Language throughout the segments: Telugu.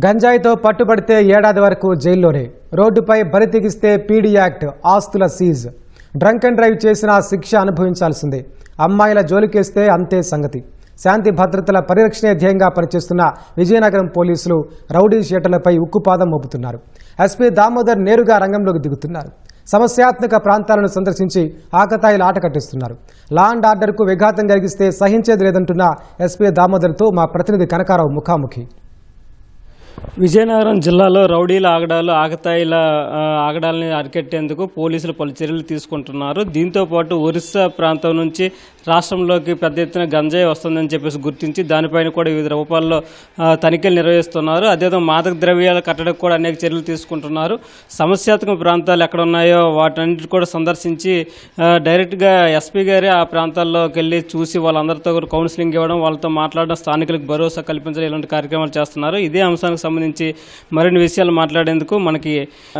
గంజాయితో పట్టుబడితే ఏడాది వరకు జైల్లోనే. రోడ్డుపై బరితెగిస్తే పీడీ యాక్ట్, ఆస్తుల సీజ్. డ్రంక్ అండ్ డ్రైవ్ చేసిన శిక్ష అనుభవించాల్సిందే. అమ్మాయిల జోలికేస్తే అంతే సంగతి. శాంతి భద్రతల పరిరక్షణే ధ్యేయంగా పనిచేస్తున్న విజయనగరం పోలీసులు రౌడీ షీటర్లపై ఉక్కుపాదం మోపుతున్నారు. ఎస్పీ దామోదర్ నేరుగా రంగంలోకి దిగుతున్నారు. సమస్యాత్మక ప్రాంతాలను సందర్శించి ఆకతాయిలు ఆట కట్టిస్తున్నారు. లా అండ్ ఆర్డర్కు విఘాతం కలిగిస్తే సహించేది లేదంటున్న ఎస్పీ దామోదర్తో మా ప్రతినిధి కనకారావు ముఖాముఖి. విజయనగరం జిల్లాలో రౌడీల ఆకతాయిల ఆగడాలని అరికట్టేందుకు పోలీసులు పలు చర్యలు తీసుకుంటున్నారు. దీంతోపాటు ఒరిస్సా ప్రాంతం నుంచి రాష్ట్రంలోకి పెద్ద ఎత్తున గంజాయి వస్తుందని చెప్పేసి గుర్తించి దానిపైన కూడా వివిధ రూపాల్లో తనిఖీలు నిర్వహిస్తున్నారు. అదేవిధంగా మాదక ద్రవ్యాల కట్టడికి కూడా అనేక చర్యలు తీసుకుంటున్నారు. సమస్యాత్మక ప్రాంతాలు ఎక్కడ ఉన్నాయో వాటన్నిటి కూడా సందర్శించి డైరెక్ట్గా ఎస్పీ గారే ఆ ప్రాంతాల్లోకి వెళ్ళి చూసి వాళ్ళందరితో కూడా కౌన్సిలింగ్ ఇవ్వడం, వాళ్ళతో మాట్లాడడం, స్థానికులకు భరోసా కల్పించడం ఇలాంటి కార్యక్రమాలు చేస్తున్నారు. ఇదే అంశానికి సంబంధించి మరిన్ని విషయాలు మాట్లాడేందుకు మనకి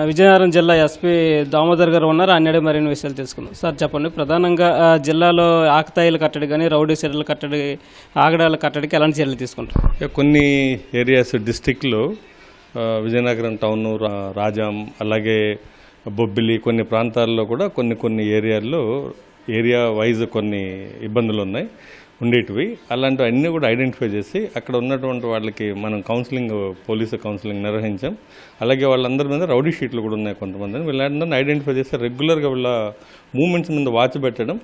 విజయనగరం జిల్లా ఎస్పీ దామోదర్ గారు ఉన్నారు. అన్నడే మరిన్ని విషయాలు తెలుసుకుందాం. సార్ చెప్పండి, ప్రధానంగా జిల్లాలో ఆకతాయిల కట్టడి కానీ రౌడీ చర్యల కట్టడి, ఆగడాల కట్టడికి ఎలాంటి చర్యలు తీసుకుంటారు? కొన్ని ఏరియాస్ డిస్టిక్లో విజయనగరం టౌన్, రాజాం, అలాగే బొబ్బిలి కొన్ని ప్రాంతాల్లో కూడా కొన్ని ఏరియాల్లో ఏరియా వైజ్ కొన్ని ఇబ్బందులు ఉన్నాయి ఉండేటివి. అలాంటివి అన్నీ కూడా ఐడెంటిఫై చేసి అక్కడ ఉన్నటువంటి వాళ్ళకి మనం పోలీసు కౌన్సిలింగ్ నిర్వహించాం. అలాగే వాళ్ళందరి మీద రౌడీ షీట్లు కూడా ఉన్నాయి కొంతమందిని. వీళ్ళందరినీ ఐడెంటిఫై చేసి రెగ్యులర్గా వీళ్ళ మూమెంట్స్ మీద వాచ్ పెట్టడం.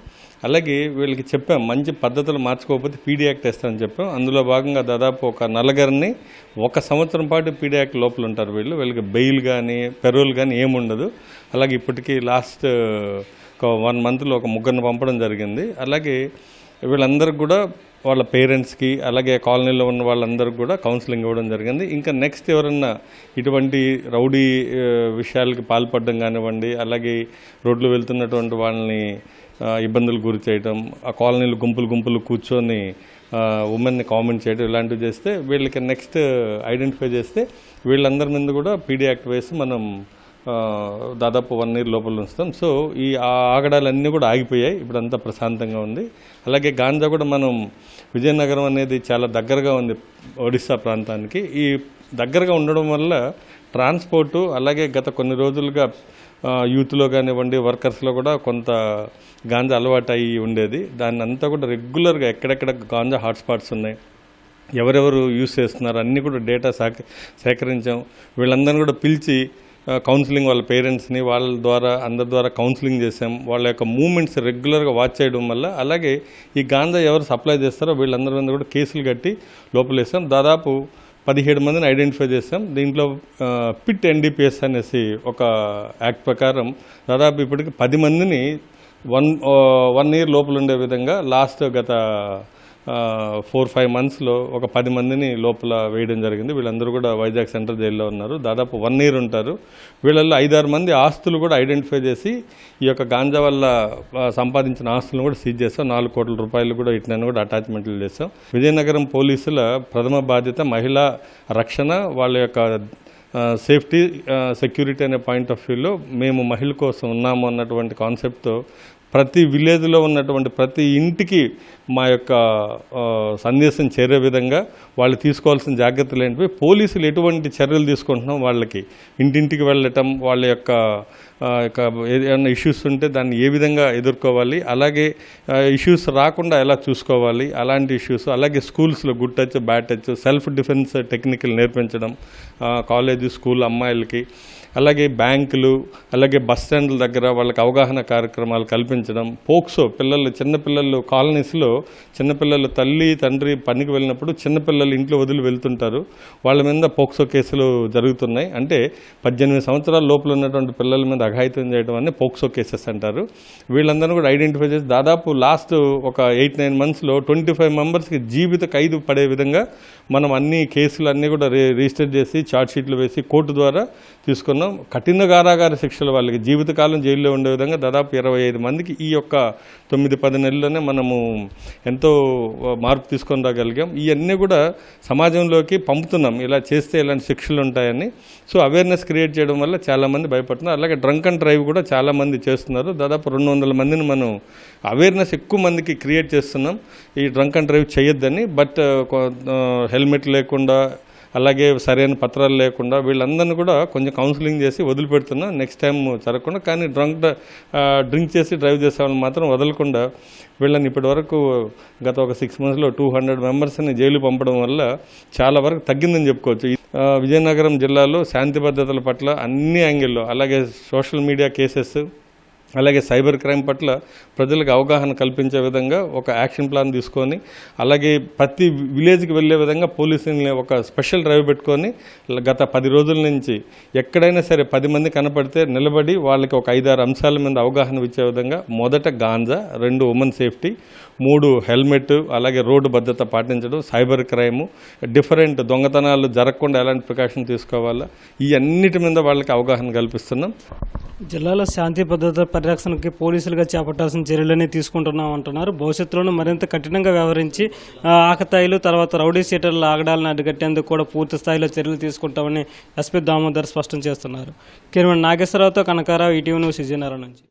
అలాగే వీళ్ళకి చెప్పాం మంచి పద్ధతులు మార్చుకోకపోతే పీడీ యాక్ట్ వేస్తారని చెప్పాం. అందులో భాగంగా దాదాపు ఒక నలుగురిని 1 సంవత్సరం పాటు పీడీ యాక్ట్ లోపల ఉంటారు. వీళ్ళకి బెయిల్ కానీ పెరోల్ కానీ ఏముండదు. అలాగే ఇప్పటికీ లాస్ట్ 1 మంత్లో ఒక 3 పంపడం జరిగింది. అలాగే వీళ్ళందరికీ కూడా వాళ్ళ పేరెంట్స్కి అలాగే కాలనీలో ఉన్న వాళ్ళందరికీ కూడా కౌన్సిలింగ్ ఇవ్వడం జరిగింది. ఇంకా నెక్స్ట్ ఎవరన్నా ఇటువంటి రౌడీ విషయాలకి పాల్పడడం కానివ్వండి, అలాగే రోడ్లు వెళ్తున్నటువంటి వాళ్ళని ఇబ్బందులు గురి చేయడం, ఆ కాలనీలు గుంపులు కూర్చొని ఉమెన్ని కామెంట్ చేయడం, ఇలాంటివి చేస్తే వీళ్ళకి నెక్స్ట్ ఐడెంటిఫై చేస్తే వీళ్ళందరి మీద కూడా పీడీ యాక్ట్ వేసి మనం దాదాపు 1 year లోపల ఉంచుతాం. సో ఈ ఆగడాలన్నీ కూడా ఆగిపోయాయి. ఇప్పుడంతా ప్రశాంతంగా ఉంది. అలాగే గాంజా కూడా మనం విజయనగరం అనేది చాలా దగ్గరగా ఉంది ఒడిస్సా ప్రాంతానికి. ఈ దగ్గరగా ఉండడం వల్ల ట్రాన్స్పోర్టు, అలాగే గత కొన్ని రోజులుగా యూత్లో కానివ్వండి, వర్కర్స్లో కూడా కొంత గాంజా అలవాటు అయ్యి ఉండేది. దాన్ని అంతా కూడా రెగ్యులర్గా ఎక్కడెక్కడ గాంజా హాట్స్పాట్స్ ఉన్నాయి, ఎవరెవరు యూజ్ చేస్తున్నారు అన్నీ కూడా డేటా సేకరించాం. వీళ్ళందరినీ కూడా పిలిచి కౌన్సిలింగ్, వాళ్ళ పేరెంట్స్ని అందరి ద్వారా కౌన్సిలింగ్ చేసాం. వాళ్ళ యొక్క మూమెంట్స్ రెగ్యులర్గా వాచ్ చేయడం వల్ల, అలాగే ఈ గాంజా ఎవరు సప్లై చేస్తారో వీళ్ళందరి మీద కూడా కేసులు కట్టి లోపలేసాం. దాదాపు 17 మందిని ఐడెంటిఫై చేసాం. దీంట్లో పిట్ NDPS అనేసి ఒక యాక్ట్ ప్రకారం దాదాపు ఇప్పటికి 10 మందిని 1 year లోపల ఉండే విధంగా గత 4-5 monthsలో ఒక 10 మందిని లోపల వేయడం జరిగింది. వీళ్ళందరూ కూడా వైజాగ్ సెంట్రల్ జైల్లో ఉన్నారు. దాదాపు 1 year ఉంటారు. వీళ్ళల్లో 5-6 మంది ఆస్తులు కూడా ఐడెంటిఫై చేసి ఈ యొక్క గాంజా వల్ల సంపాదించిన ఆస్తులను కూడా సీజ్ చేస్తాం. 4 కోట్ల రూపాయలు కూడా వీటిని కూడా అటాచ్మెంట్లు చేస్తాం. విజయనగరం పోలీసుల ప్రథమ బాధ్యత మహిళా రక్షణ, వాళ్ళ యొక్క సేఫ్టీ, సెక్యూరిటీ అనే పాయింట్ ఆఫ్ వ్యూలో మేము మహిళ కోసం ఉన్నాము అన్నటువంటి కాన్సెప్ట్తో ప్రతి విలేజ్లో ఉన్నటువంటి ప్రతి ఇంటికి మా యొక్క సందేశం చేరే విధంగా వాళ్ళు తీసుకోవాల్సిన జాగ్రత్తలు ఏంటివి, పోలీసులు ఎటువంటి చర్యలు తీసుకుంటున్నాం, వాళ్ళకి ఇంటింటికి వెళ్ళటం, వాళ్ళ యొక్క ఏదైనా ఇష్యూస్ ఉంటే దాన్ని ఏ విధంగా ఎదుర్కోవాలి, అలాగే ఇష్యూస్ రాకుండా ఎలా చూసుకోవాలి అలాంటి ఇష్యూస్, అలాగే స్కూల్స్లో good touch, bad touch, self defence technical నేర్పించడం కాలేజీ, స్కూల్ అమ్మాయిలకి, అలాగే బ్యాంకులు, అలాగే బస్ స్టాండ్ల దగ్గర వాళ్ళకి అవగాహన కార్యక్రమాలు కల్పించడం. పోక్సో చిన్నపిల్లలు కాలనీస్లో చిన్నపిల్లలు తల్లి తండ్రి పనికి వెళ్ళినప్పుడు చిన్నపిల్లలు ఇంట్లో వదిలి వెళ్తుంటారు. వాళ్ళ మీద పోక్సో కేసులు జరుగుతున్నాయి. అంటే 18 సంవత్సరాల లోపల ఉన్నటువంటి పిల్లల మీద అఘాయిత్యం చేయడం అని పోక్సో కేసెస్ అంటారు. వీళ్ళందరూ కూడా ఐడెంటిఫై చేసి దాదాపు ఒక 8-9 monthsలో 25 మెంబర్స్కి జీవిత ఖైదు పడే విధంగా మనం అన్ని కేసులు అన్నీ కూడా రిజిస్టర్ చేసి ఛార్జ్షీట్లు వేసి కోర్టు ద్వారా తీసుకున్నాం. కఠిన కారాగార శిక్షలు, వాళ్ళకి జీవితకాలం జైల్లో ఉండే విధంగా దాదాపు 25 మందికి ఈ యొక్క 9-10 నెలల్లోనే మనము ఎంతో మార్పు తీసుకొని రాగలిగాం. ఇవన్నీ కూడా సమాజంలోకి పంపుతున్నాం, ఇలా చేస్తే ఇలాంటి శిక్షలు ఉంటాయని. సో అవేర్నెస్ క్రియేట్ చేయడం వల్ల చాలామంది భయపడుతున్నారు. అలాగే డ్రంక్ అండ్ డ్రైవ్ కూడా చాలామంది చేస్తున్నారు. దాదాపు 200 మందిని మనం అవేర్నెస్ ఎక్కువ మందికి క్రియేట్ చేస్తున్నాం ఈ డ్రంక్ అండ్ డ్రైవ్ చేయొద్దని. బట్ హెల్మెట్ లేకుండా అలాగే సరైన పత్రాలు లేకుండా వీళ్ళందరినీ కూడా కొంచెం కౌన్సిలింగ్ చేసి వదిలిపెడుతున్నా, నెక్స్ట్ టైం జరగకుండా. కానీ డ్రింక్ చేసి డ్రైవ్ చేసే వాళ్ళని మాత్రం వదలకుండా వీళ్ళని ఇప్పటి వరకు గత ఒక 6 monthsలో 200 మెంబర్స్ని జైలు పంపడం వల్ల చాలా వరకు తగ్గిందని చెప్పుకోవచ్చు. విజయనగరం జిల్లాలో శాంతి భద్రతల పట్ల అన్ని యాంగిల్లో, అలాగే సోషల్ మీడియా కేసెస్, అలాగే సైబర్ క్రైమ్ పట్ల ప్రజలకు అవగాహన కల్పించే విధంగా ఒక యాక్షన్ ప్లాన్ తీసుకొని, అలాగే ప్రతి విలేజ్కి వెళ్ళే విధంగా పోలీసుని ఒక స్పెషల్ డ్రైవ్ పెట్టుకొని గత 10 రోజుల నుంచి ఎక్కడైనా సరే 10 మంది కనపడితే నిలబడి వాళ్ళకి ఒక 5-6 అంశాల మీద అవగాహన ఇచ్చే విధంగా మొదట గాంజా, 2 ఉమెన్ సేఫ్టీ, 3 హెల్మెట్, అలాగే రోడ్డు భద్రత పాటించడం, సైబర్ క్రైము, డిఫరెంట్ దొంగతనాలు జరగకుండా ఎలాంటి ప్రికాషన్ తీసుకోవాలా, ఈ అన్నిటి మీద వాళ్ళకి అవగాహన కల్పిస్తున్నాం. జిల్లాలో శాంతి భద్రత పరిరక్షణకి పోలీసులుగా చేపట్టాల్సిన చర్యలన్నీ తీసుకుంటున్నాం అంటున్నారు. భవిష్యత్తులోనూ మరింత కఠినంగా వ్యవహరించి ఆకతాయిలు తర్వాత రౌడీ షీటర్ల ఆగడాలను అడ్డుకట్టేందుకు కూడా పూర్తి స్థాయిలో చర్యలు తీసుకుంటామని ఎస్పీ దామోదర్ స్పష్టం చేస్తున్నారు. కిరణ్ నాగేశ్వరరావుతో కనకారావు, ఈటీవీ న్యూస్, విజయనగరం నుంచి.